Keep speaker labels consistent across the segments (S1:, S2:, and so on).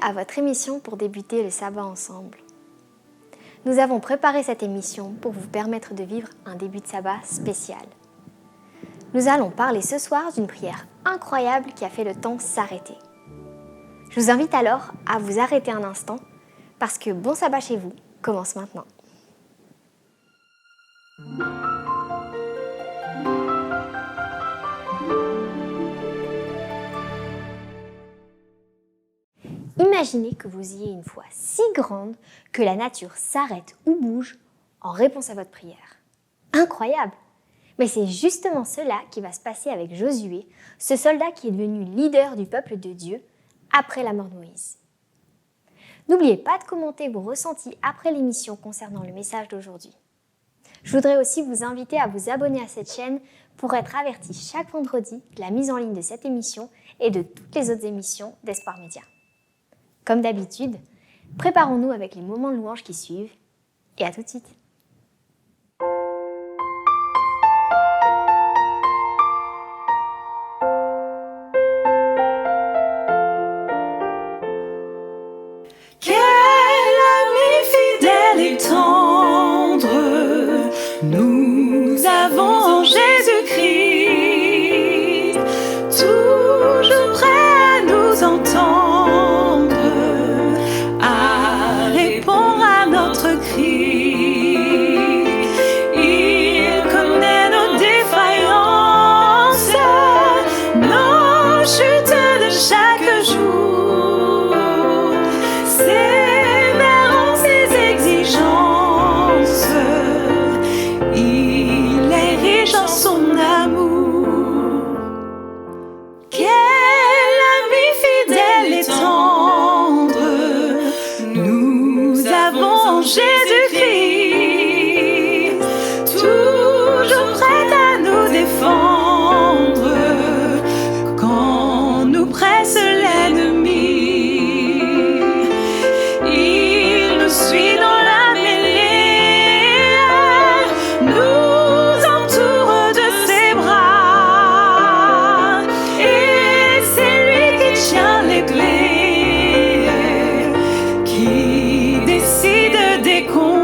S1: à votre émission pour débuter le sabbat ensemble. Nous avons préparé cette émission pour vous permettre de vivre un début de sabbat spécial. Nous allons parler ce soir d'une prière incroyable qui a fait le temps s'arrêter. Je vous invite alors à vous arrêter un instant parce que Bon Sabbat chez vous commence maintenant. Imaginez que vous ayez une foi si grande que la nature s'arrête ou bouge en réponse à votre prière. Incroyable! Mais c'est justement cela qui va se passer avec Josué, ce soldat qui est devenu leader du peuple de Dieu après la mort de Moïse. N'oubliez pas de commenter vos ressentis après l'émission concernant le message d'aujourd'hui. Je voudrais aussi vous inviter à vous abonner à cette chaîne pour être averti chaque vendredi de la mise en ligne de cette émission et de toutes les autres émissions d'Espoir Média. Comme d'habitude, préparons-nous avec les moments de louange qui suivent et à tout de suite.
S2: Quel ami fidèle et tendre nous avons en Jésus-Christ, toujours prêt à nous entendre, à répondre à notre cri. Il connaît nos défaillances, nos chutes de chaque jour. Sévère en ses exigences, il est riche en son amour. Quel ami fidèle et tendre nous avons en Jésus-Christ, toujours prêt à nous défendre quand nous presse l'ennemi. Il nous suit dans la mêlée, nous entoure de ses bras, et c'est lui qui tient les clés, qui décide des combats.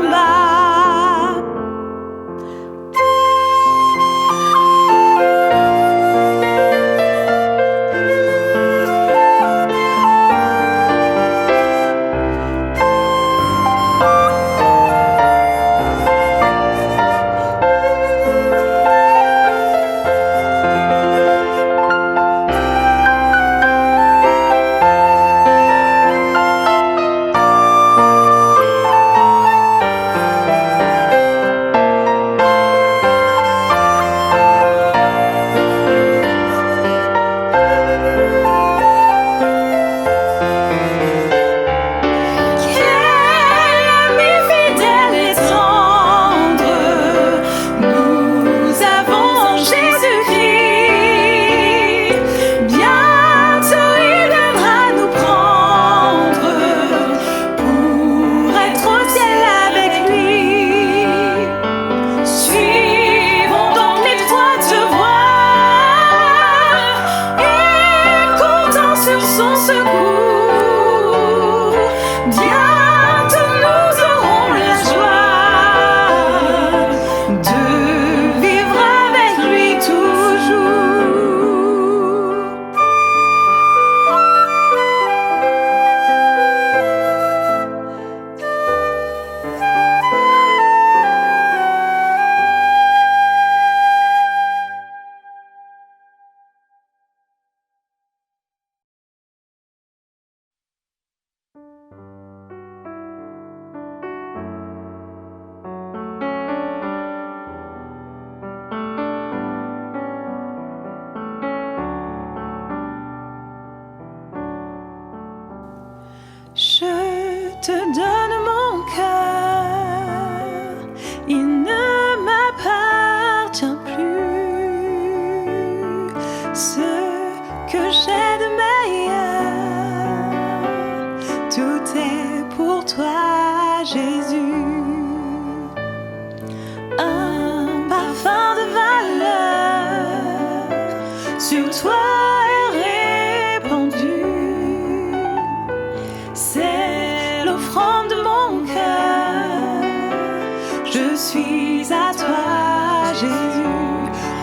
S2: suis à toi, Jésus.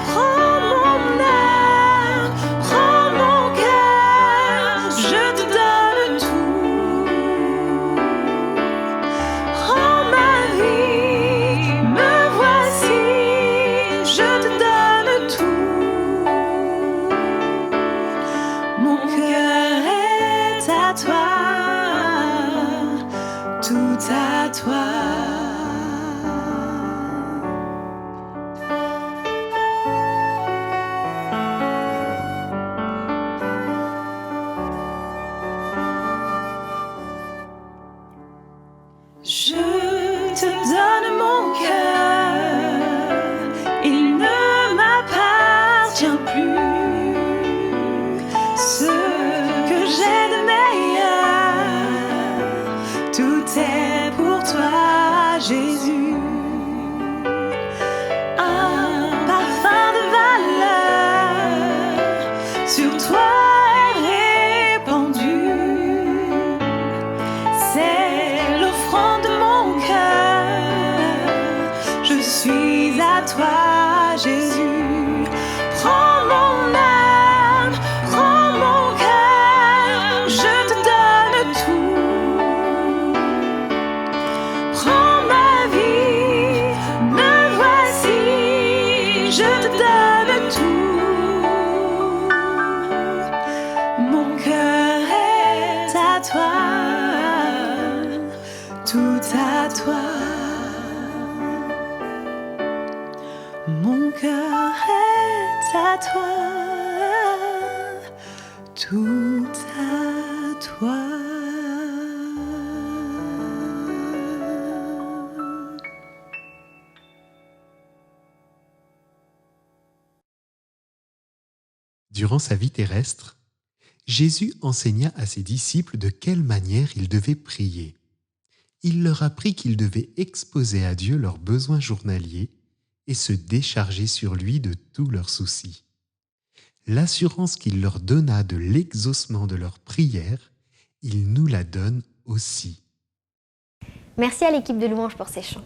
S2: Prends mon âme, prends mon cœur, je te donne tout. Prends ma vie, me voici, je te donne tout. Mon cœur est à toi, tout à toi. Je te donne mon cœur, il ne m'appartient plus. Ce que j'ai de meilleur, tout est pour toi, Jésus. Un parfum de valeur sur toi est répandu. C'est l'offrande de mon cœur, je suis à toi, Jésus. Prends mon âme, prends mon cœur, je te donne tout. Prends ma vie, me voici, je te donne tout. Mon cœur est à toi, tout à toi. Mon cœur est à toi, tout à toi.
S3: Durant sa vie terrestre, Jésus enseigna à ses disciples de quelle manière ils devaient prier. Il leur apprit qu'ils devaient exposer à Dieu leurs besoins journaliers et se décharger sur lui de tous leurs soucis. L'assurance qu'il leur donna de l'exaucement de leurs prières, il nous la donne aussi.
S1: Merci à l'équipe de Louange pour ces chants.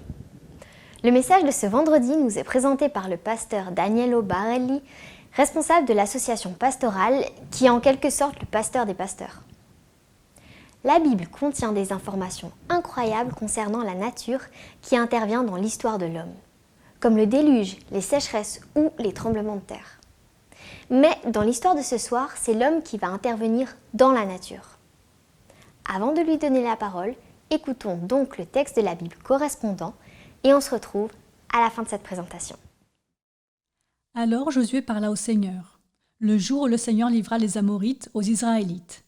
S1: Le message de ce vendredi nous est présenté par le pasteur Danielo Barelli, responsable de l'association pastorale, qui est en quelque sorte le pasteur des pasteurs. La Bible contient des informations incroyables concernant la nature qui intervient dans l'histoire de l'homme, comme le déluge, les sécheresses ou les tremblements de terre. Mais dans l'histoire de ce soir, c'est l'homme qui va intervenir dans la nature. Avant de lui donner la parole, écoutons donc le texte de la Bible correspondant et on se retrouve à la fin de cette présentation.
S4: Alors Josué parla au Seigneur, le jour où le Seigneur livra les Amorites aux Israélites.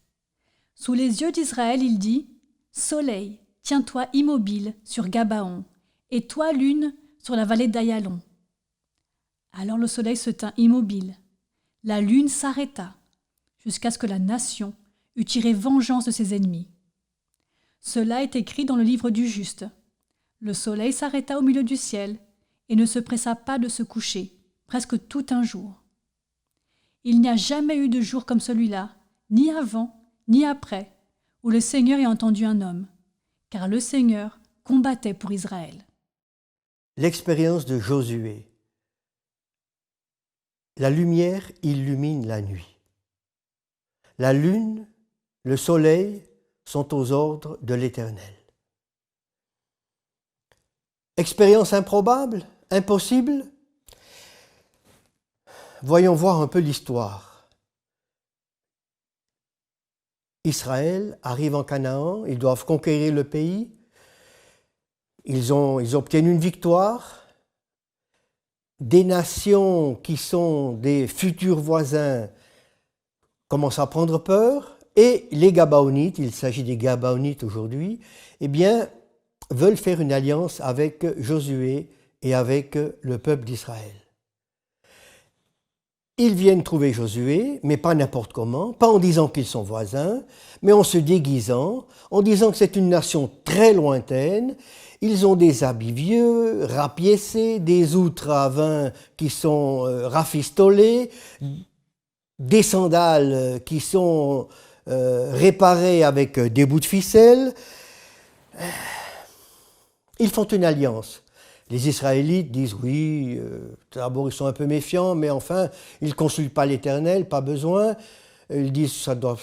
S4: Sous les yeux d'Israël, il dit : « Soleil, tiens-toi immobile sur Gabaon, et toi, lune, sur la vallée d'Ayalon. » Alors le soleil se tint immobile. La lune s'arrêta, jusqu'à ce que la nation eût tiré vengeance de ses ennemis. Cela est écrit dans le livre du Juste. Le soleil s'arrêta au milieu du ciel et ne se pressa pas de se coucher, presque tout un jour. Il n'y a jamais eu de jour comme celui-là, ni avant, ni après, où le Seigneur ait entendu un homme, car le Seigneur combattait pour Israël.
S5: L'expérience de Josué. La lumière illumine la nuit. La lune, le soleil sont aux ordres de l'Éternel. Expérience improbable, impossible? Voyons voir un peu l'histoire. Israël arrive en Canaan, ils doivent conquérir le pays. Ils obtiennent une victoire. Des nations qui sont des futurs voisins commencent à prendre peur. Et les Gabaonites, il s'agit des Gabaonites aujourd'hui, eh bien, veulent faire une alliance avec Josué et avec le peuple d'Israël. Ils viennent trouver Josué, mais pas n'importe comment, pas en disant qu'ils sont voisins, mais en se déguisant, en disant que c'est une nation très lointaine. Ils ont des habits vieux, rapiécés, des outres à vin qui sont rafistolées, des sandales qui sont réparées avec des bouts de ficelle. Ils font une alliance. Les Israélites disent oui, d'abord ils sont un peu méfiants, mais enfin, ils ne consultent pas l'Éternel, pas besoin. Ils disent ça doit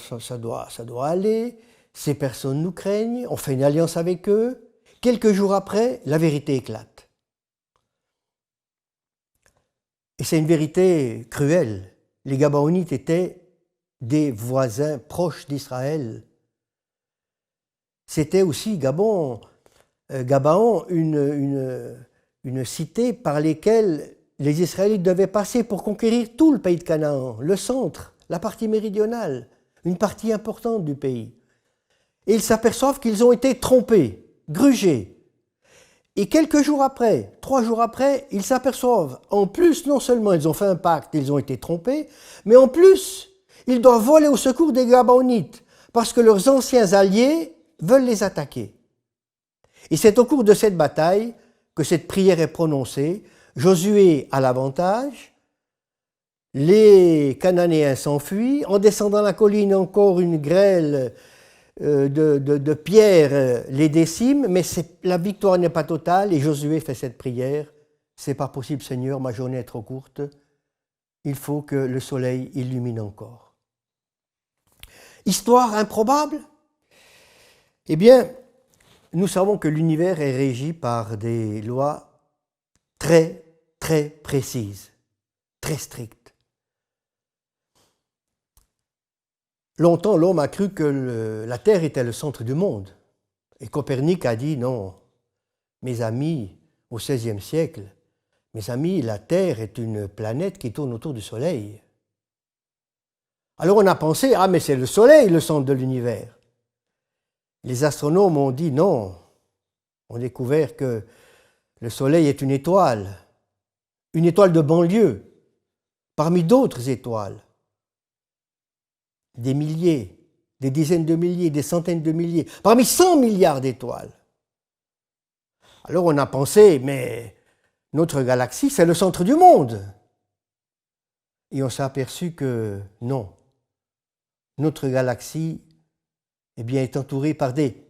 S5: aller, ces personnes nous craignent, on fait une alliance avec eux. Quelques jours après, la vérité éclate. Et c'est une vérité cruelle. Les Gabaonites étaient des voisins proches d'Israël. C'était aussi Gabaon, une cité par laquelle les Israélites devaient passer pour conquérir tout le pays de Canaan, le centre, la partie méridionale, une partie importante du pays. Et ils s'aperçoivent qu'ils ont été trompés, grugés. Et quelques jours après, 3 jours après, ils s'aperçoivent, en plus, non seulement ils ont fait un pacte, ils ont été trompés, mais en plus, ils doivent voler au secours des Gabaonites, parce que leurs anciens alliés veulent les attaquer. Et c'est au cours de cette bataille que cette prière est prononcée. Josué a l'avantage, les Cananéens s'enfuient, en descendant la colline, encore une grêle de pierres les décime, mais la victoire n'est pas totale, et Josué fait cette prière. C'est pas possible, Seigneur, ma journée est trop courte, il faut que le soleil illumine encore. Histoire improbable? Eh bien, nous savons que l'univers est régi par des lois très, très précises, très strictes. Longtemps, l'homme a cru que la Terre était le centre du monde. Et Copernic a dit non, mes amis, au XVIe siècle, mes amis, la Terre est une planète qui tourne autour du Soleil. Alors on a pensé, mais c'est le Soleil le centre de l'univers. Les astronomes ont dit non, ont découvert que le Soleil est une étoile de banlieue, parmi d'autres étoiles. Des milliers, des dizaines de milliers, des centaines de milliers, parmi 100 milliards d'étoiles. Alors on a pensé, mais notre galaxie, c'est le centre du monde. Et on s'est aperçu que non. Notre galaxie est entourée par des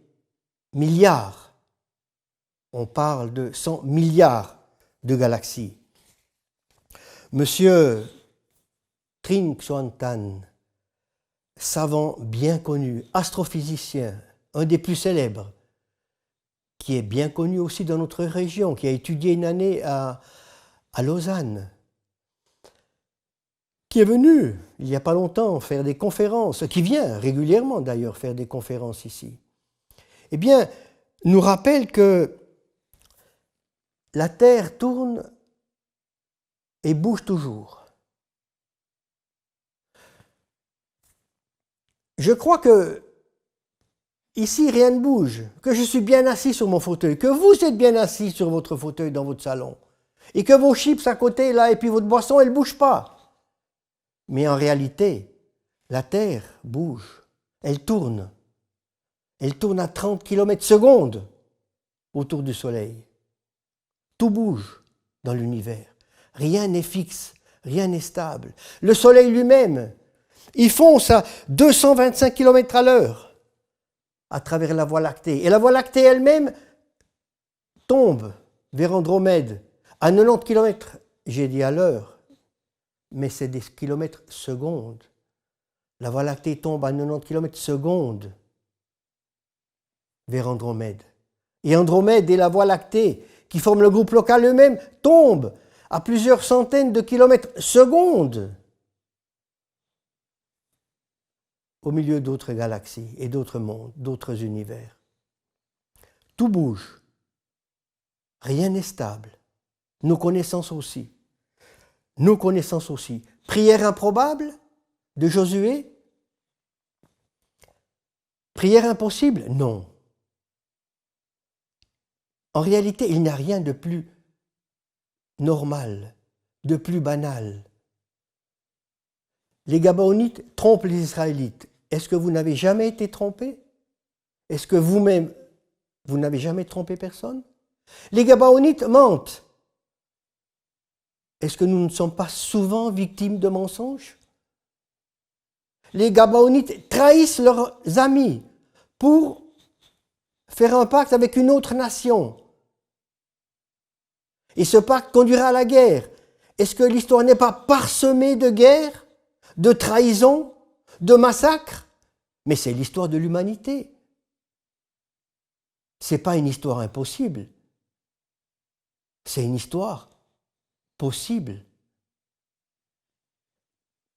S5: milliards. On parle de 100 milliards de galaxies. Monsieur Trinh Xuan Thanh, savant bien connu, astrophysicien, un des plus célèbres, qui est bien connu aussi dans notre région, qui a étudié une année à Lausanne, qui est venu, il n'y a pas longtemps, faire des conférences, qui vient régulièrement d'ailleurs faire des conférences ici, eh bien, nous rappelle que la Terre tourne et bouge toujours. Je crois que ici, rien ne bouge, que je suis bien assis sur mon fauteuil, que vous êtes bien assis sur votre fauteuil dans votre salon, et que vos chips à côté, là, et puis votre boisson, elle ne bouge pas. Mais en réalité, la Terre bouge, elle tourne. Elle tourne à 30 km/s autour du Soleil. Tout bouge dans l'univers. Rien n'est fixe, rien n'est stable. Le Soleil lui-même, il fonce à 225 km/h à travers la Voie lactée. Et la Voie lactée elle-même tombe vers Andromède à 90 km, j'ai dit à l'heure, mais c'est des kilomètres secondes. La Voie lactée tombe à 90 km secondes vers Andromède. Et Andromède et la Voie lactée, qui forment le groupe local eux-mêmes, tombent à plusieurs centaines de kilomètres secondes au milieu d'autres galaxies et d'autres mondes, d'autres univers. Tout bouge. Rien n'est stable. Nos connaissances aussi. Nos connaissances aussi. Prière improbable de Josué? Prière impossible? Non. En réalité, il n'y a rien de plus normal, de plus banal. Les Gabaonites trompent les Israélites. Est-ce que vous n'avez jamais été trompé? Est-ce que vous-même, vous n'avez jamais trompé personne? Les Gabaonites mentent. Est-ce que nous ne sommes pas souvent victimes de mensonges? Les Gabaonites trahissent leurs amis pour faire un pacte avec une autre nation. Et ce pacte conduira à la guerre. Est-ce que l'histoire n'est pas parsemée de guerres, de trahisons, de massacres? Mais c'est l'histoire de l'humanité. Ce n'est pas une histoire impossible. C'est une histoire possible.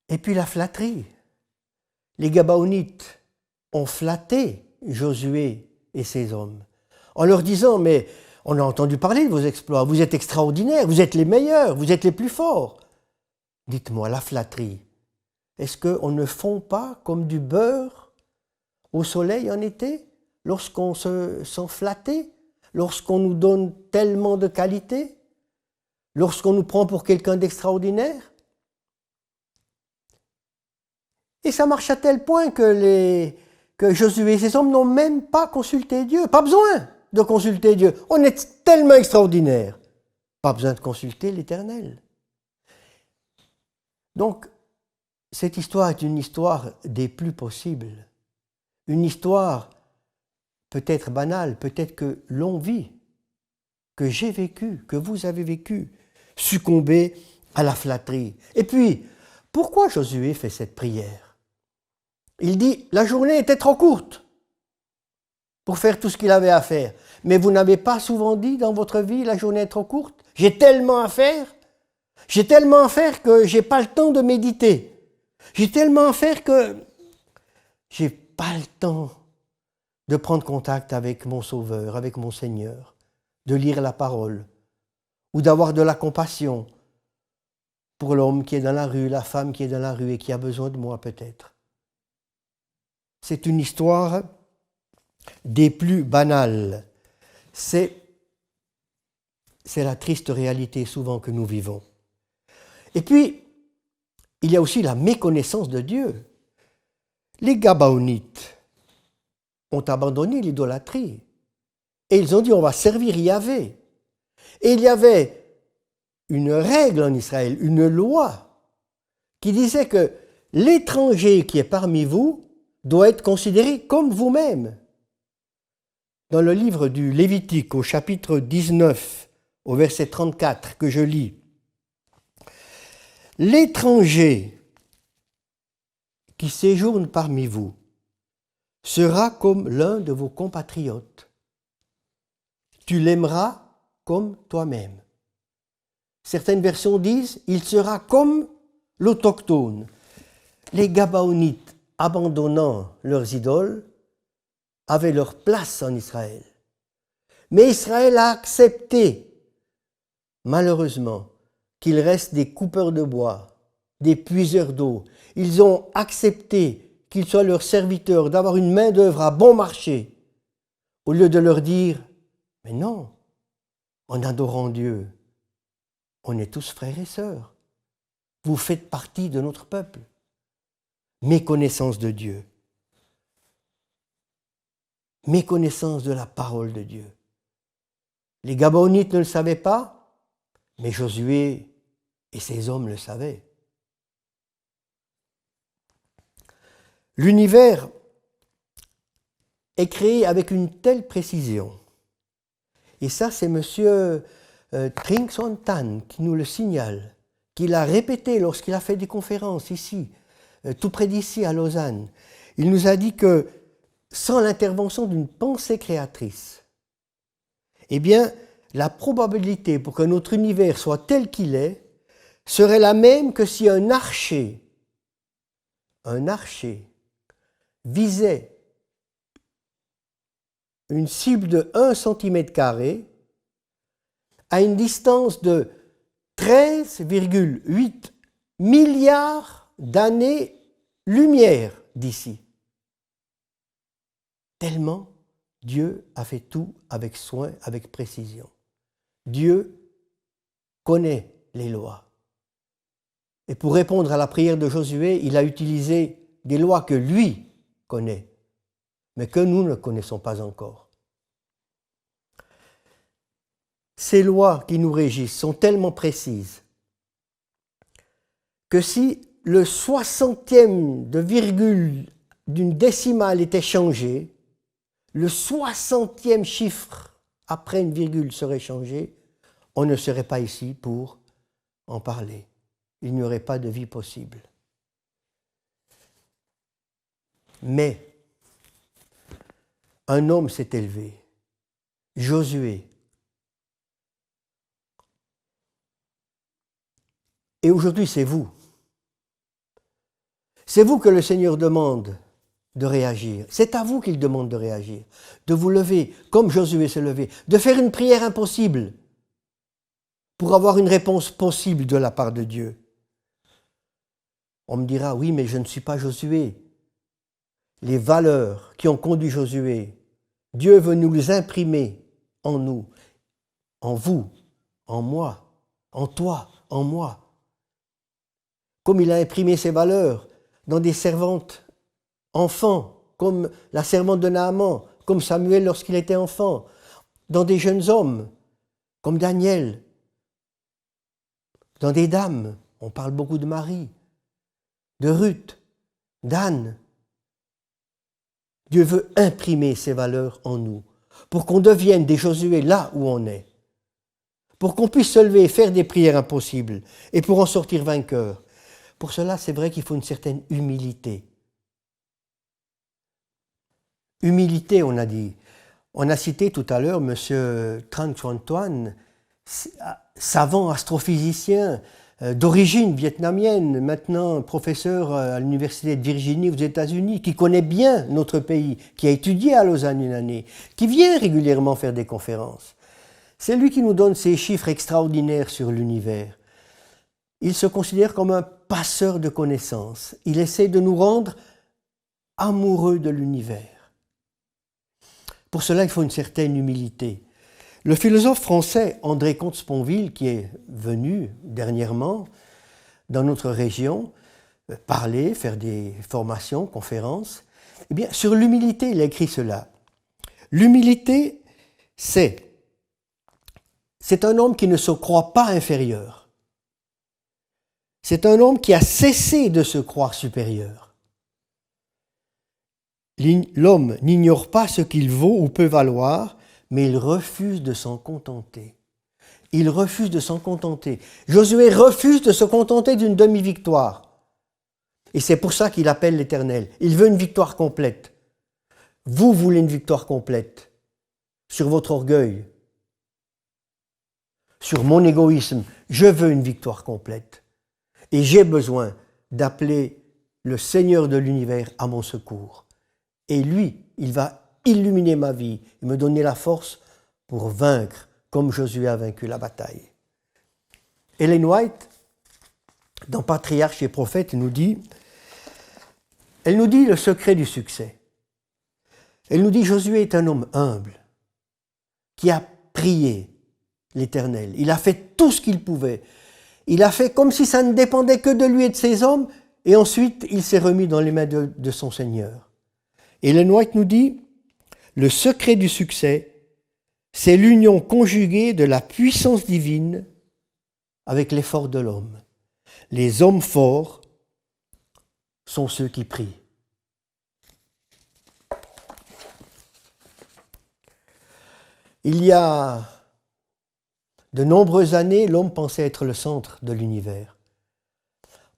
S5: Et puis la flatterie. Les Gabaonites ont flatté Josué et ses hommes en leur disant « Mais on a entendu parler de vos exploits, vous êtes extraordinaires, vous êtes les meilleurs, vous êtes les plus forts. » Dites-moi, la flatterie, est-ce qu'on ne fond pas comme du beurre au soleil en été, lorsqu'on se sent flatté, lorsqu'on nous donne tellement de qualités, lorsqu'on nous prend pour quelqu'un d'extraordinaire? Et ça marche à tel point que Josué et ses hommes n'ont même pas consulté Dieu. Pas besoin de consulter Dieu. On est tellement extraordinaire. Pas besoin de consulter l'Éternel. Donc, cette histoire est une histoire des plus possibles. Une histoire peut-être banale, peut-être que l'on vit, que j'ai vécu, que vous avez vécu, succomber à la flatterie. Et puis, pourquoi Josué fait cette prière? Il dit, la journée était trop courte pour faire tout ce qu'il avait à faire. Mais vous n'avez pas souvent dit dans votre vie, la journée est trop courte? J'ai tellement à faire que j'ai pas le temps de méditer. J'ai tellement à faire que j'ai pas le temps de prendre contact avec mon Sauveur, avec mon Seigneur, de lire la parole, ou d'avoir de la compassion pour l'homme qui est dans la rue, la femme qui est dans la rue et qui a besoin de moi peut-être. C'est une histoire des plus banales. C'est la triste réalité souvent que nous vivons. Et puis, il y a aussi la méconnaissance de Dieu. Les Gabaonites ont abandonné l'idolâtrie. Et ils ont dit, on va servir Yahvé. Et il y avait une règle en Israël, une loi, qui disait que l'étranger qui est parmi vous doit être considéré comme vous-même. Dans le livre du Lévitique, au chapitre 19, au verset 34, que je lis, « L'étranger qui séjourne parmi vous sera comme l'un de vos compatriotes. Tu l'aimeras comme toi-même. » Certaines versions disent « Il sera comme l'autochtone. » Les Gabaonites, abandonnant leurs idoles, avaient leur place en Israël. Mais Israël a accepté, malheureusement, qu'il reste des coupeurs de bois, des puiseurs d'eau. Ils ont accepté qu'ils soient leurs serviteurs, d'avoir une main-d'œuvre à bon marché, au lieu de leur dire « Mais non, en adorant Dieu, on est tous frères et sœurs. Vous faites partie de notre peuple. » Méconnaissance de Dieu. Méconnaissance de la parole de Dieu. Les Gabaonites ne le savaient pas, mais Josué et ses hommes le savaient. L'univers est créé avec une telle précision. Et ça, c'est M. Tringson Tan qui nous le signale, qui l'a répété lorsqu'il a fait des conférences ici, tout près d'ici à Lausanne. Il nous a dit que sans l'intervention d'une pensée créatrice, eh bien, la probabilité pour que notre univers soit tel qu'il est serait la même que si un archer visait une cible de 1 cm² à une distance de 13,8 milliards d'années-lumière d'ici. Tellement Dieu a fait tout avec soin, avec précision. Dieu connaît les lois. Et pour répondre à la prière de Josué, il a utilisé des lois que lui connaît, mais que nous ne connaissons pas encore. Ces lois qui nous régissent sont tellement précises que si le 60e de virgule d'une décimale était changé, le 60e chiffre après une virgule serait changé, on ne serait pas ici pour en parler. Il n'y aurait pas de vie possible. Mais un homme s'est élevé, Josué. Et aujourd'hui, c'est vous. C'est vous que le Seigneur demande de réagir. C'est à vous qu'il demande de réagir, de vous lever comme Josué s'est levé, de faire une prière impossible pour avoir une réponse possible de la part de Dieu. On me dira, oui, mais je ne suis pas Josué. Les valeurs qui ont conduit Josué, Dieu veut nous les imprimer en nous, en vous, en moi, en toi, en moi. Comme il a imprimé ces valeurs dans des servantes enfants, comme la servante de Naaman, comme Samuel lorsqu'il était enfant, dans des jeunes hommes, comme Daniel, dans des dames, on parle beaucoup de Marie, de Ruth, d'Anne. Dieu veut imprimer ces valeurs en nous, pour qu'on devienne des Josué là où on est, pour qu'on puisse se lever et faire des prières impossibles, et pour en sortir vainqueur. Pour cela, c'est vrai qu'il faut une certaine humilité. Humilité, on a dit. On a cité tout à l'heure M. Tran Xuan Tuan, savant astrophysicien d'origine vietnamienne, maintenant professeur à l'Université de Virginie aux États-Unis, qui connaît bien notre pays, qui a étudié à Lausanne une année, qui vient régulièrement faire des conférences. C'est lui qui nous donne ces chiffres extraordinaires sur l'univers. Il se considère comme un passeur de connaissances. Il essaie de nous rendre amoureux de l'univers. Pour cela, il faut une certaine humilité. Le philosophe français André Comte-Sponville, qui est venu dernièrement dans notre région parler, faire des formations, conférences, eh bien, sur l'humilité, il a écrit cela. L'humilité, c'est un homme qui ne se croit pas inférieur. C'est un homme qui a cessé de se croire supérieur. L'homme n'ignore pas ce qu'il vaut ou peut valoir, mais il refuse de s'en contenter. Il refuse de s'en contenter. Josué refuse de se contenter d'une demi-victoire. Et c'est pour ça qu'il appelle l'Éternel. Il veut une victoire complète. Vous voulez une victoire complète sur votre orgueil, sur mon égoïsme. Je veux une victoire complète. Et j'ai besoin d'appeler le Seigneur de l'univers à mon secours. Et lui, il va illuminer ma vie et me donner la force pour vaincre comme Josué a vaincu la bataille. Ellen White, dans Patriarche et Prophète, elle nous dit le secret du succès. Elle nous dit Josué est un homme humble qui a prié l'Éternel. Il a fait tout ce qu'il pouvait. Il a fait comme si ça ne dépendait que de lui et de ses hommes, et ensuite il s'est remis dans les mains de son Seigneur. Et Ellen White nous dit, le secret du succès, c'est l'union conjuguée de la puissance divine avec l'effort de l'homme. Les hommes forts sont ceux qui prient. Il y a de nombreuses années, l'homme pensait être le centre de l'univers.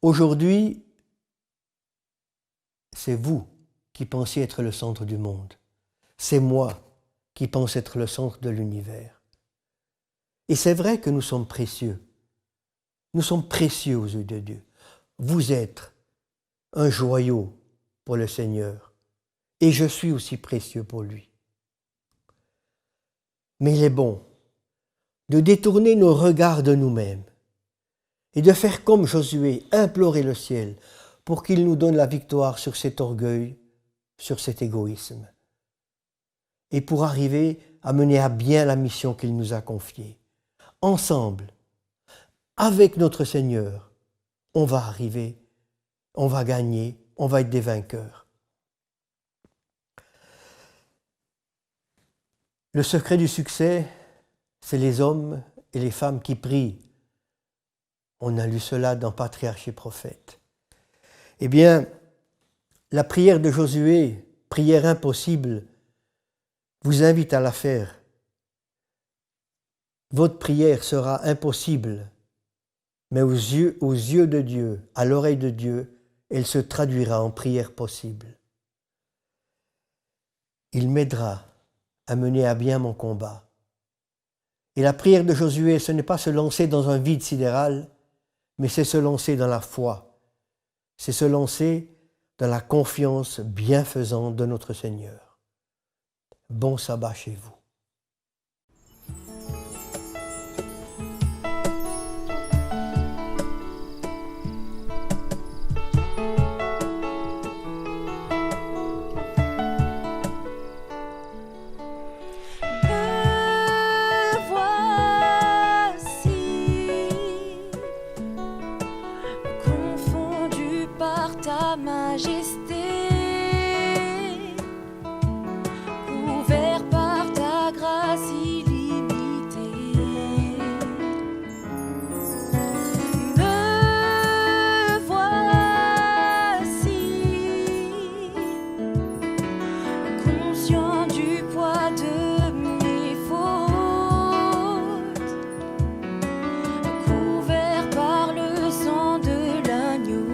S5: Aujourd'hui, c'est vous qui pensez être le centre du monde. C'est moi qui pense être le centre de l'univers. Et c'est vrai que nous sommes précieux. Nous sommes précieux aux yeux de Dieu. Vous êtes un joyau pour le Seigneur. Et je suis aussi précieux pour lui. Mais il est bon de détourner nos regards de nous-mêmes et de faire comme Josué, implorer le ciel pour qu'il nous donne la victoire sur cet orgueil, sur cet égoïsme, et pour arriver à mener à bien la mission qu'il nous a confiée. Ensemble, avec notre Seigneur, on va arriver, on va gagner, on va être des vainqueurs. Le secret du succès, c'est les hommes et les femmes qui prient. On a lu cela dans Patriarche et Prophète. Eh bien, la prière de Josué, prière impossible, vous invite à la faire. votre prière sera impossible, mais aux yeux de Dieu, à l'oreille de Dieu, elle se traduira en prière possible. Il m'aidera à mener à bien mon combat. Et la prière de Josué, ce n'est pas se lancer dans un vide sidéral, mais c'est se lancer dans la foi. C'est se lancer dans la confiance bienfaisante de notre Seigneur. Bon sabbat chez vous.
S2: Ta majesté, couvert par ta grâce illimitée. Me voici, conscient du poids de mes fautes, couvert par le sang de l'agneau.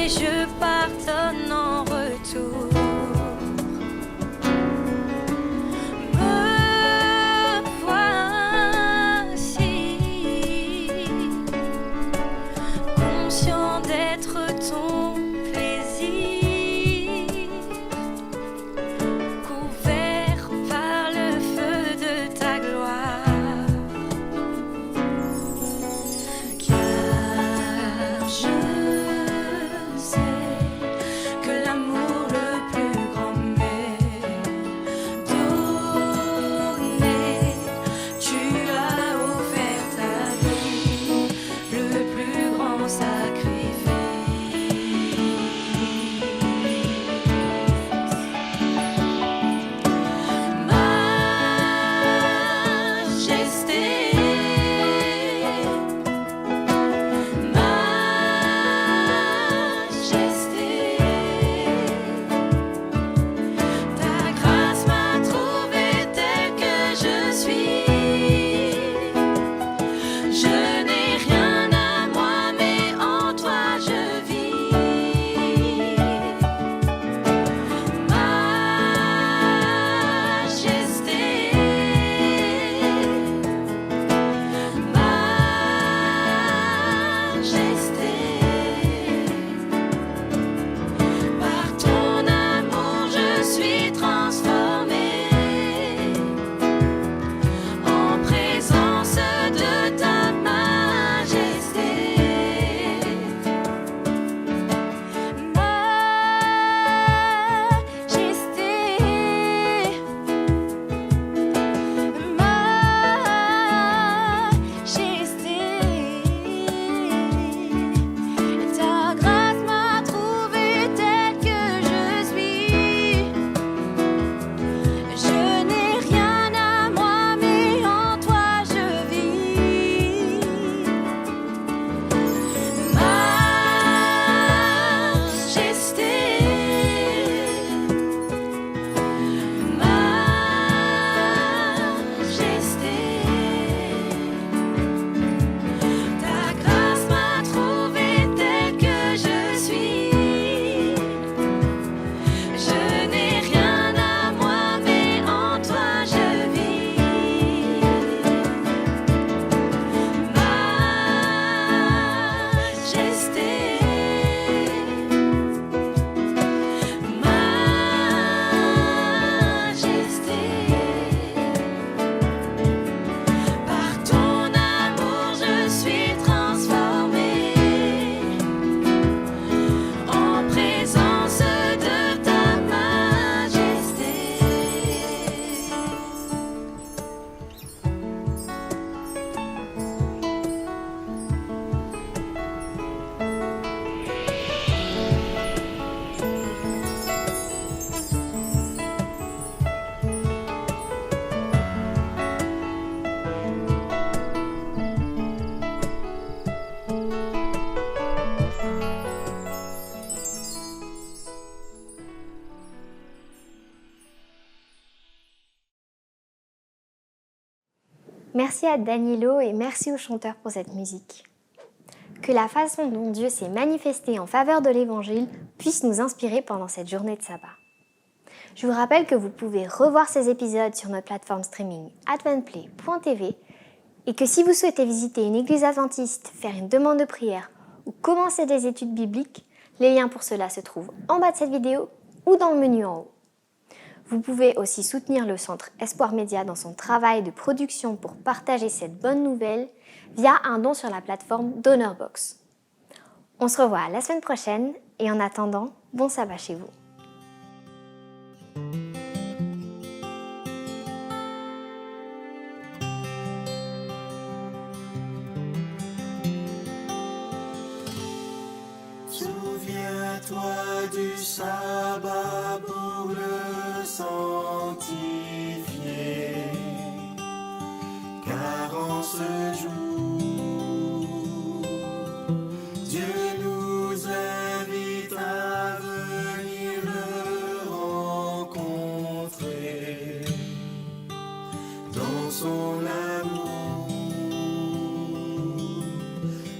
S2: Je pardonne en retour.
S1: Merci à Danilo et merci aux chanteurs pour cette musique. Que la façon dont Dieu s'est manifesté en faveur de l'Évangile puisse nous inspirer pendant cette journée de sabbat. Je vous rappelle que vous pouvez revoir ces épisodes sur notre plateforme streaming adventplay.tv et que si vous souhaitez visiter une église adventiste, faire une demande de prière ou commencer des études bibliques, les liens pour cela se trouvent en bas de cette vidéo ou dans le menu en haut. Vous pouvez aussi soutenir le Centre Espoir Média dans son travail de production pour partager cette bonne nouvelle via un don sur la plateforme DonorBox. On se revoit la semaine prochaine et en attendant, bon sabbat chez vous.
S2: Souviens-toi du sabbat pour le sanctifier, car en ce jour, Dieu nous invite à venir le rencontrer dans son amour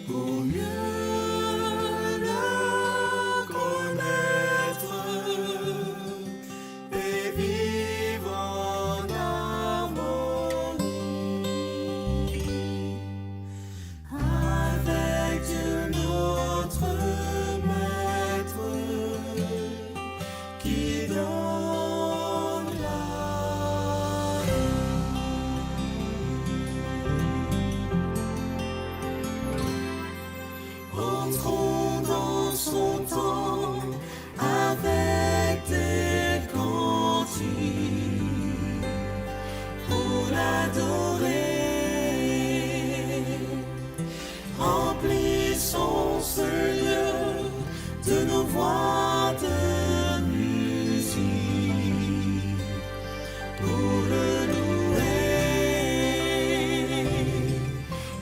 S2: pour mieux dans son temps avec des cantiques pour l'adorer. Remplissons ce lieu de nos voix de musique pour le louer.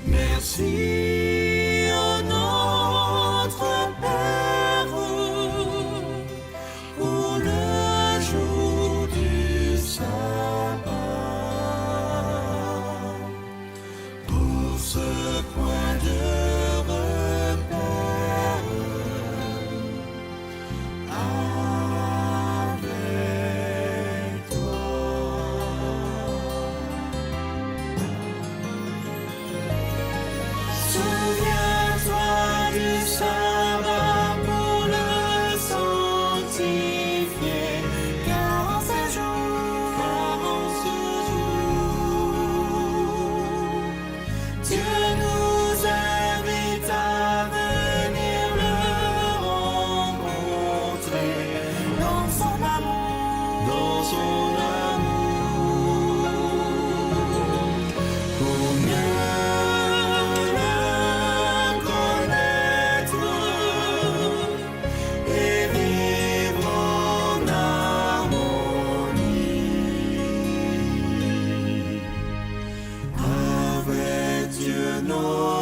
S2: Merci. Souviens-toi du sabbat pour le sanctifier, car en ce jour, Dieu nous invite à venir le rencontrer dans son amour, pour mieux no